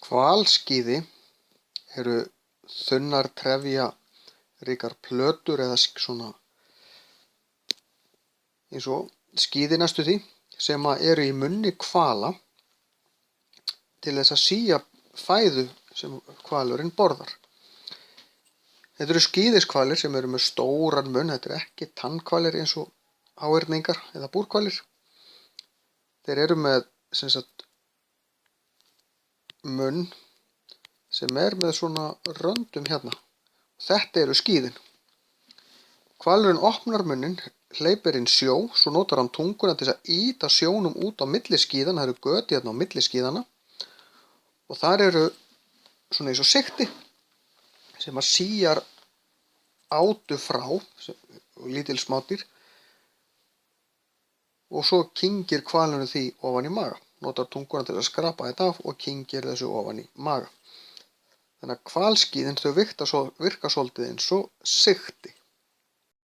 Hvalskíði eru þunnar trefjaríkar plötur eða svona eins og skíði næstum því sem eru í munni hvala til þess að sía fæðu sem hvalurinn borðar. Þetta eru skíðishvalir sem eru með stóran munn. Þetta eru ekki tannhvalir eins og háhyrningar eða búrhvalir. Þeir eru með munn sem er með svona röndum hérna. Þetta eru skíðin. Hvalurinn opnar munninn, hleypir inn sjó, svo notar hann tunguna til að ýta sjónum út á milli skíðana. Það eru göt hérna á milli skíðana og þar eru svona eins og sigti sem að síjar átu frá, lítil smádýr, og svo kyngir hvalurinn því ofan í maga. Notar tunguna til að skrapa þetta af og kyngir þessu ofan í maga. Þannig að hvalskíðin þau virka svolítið eins og sigti.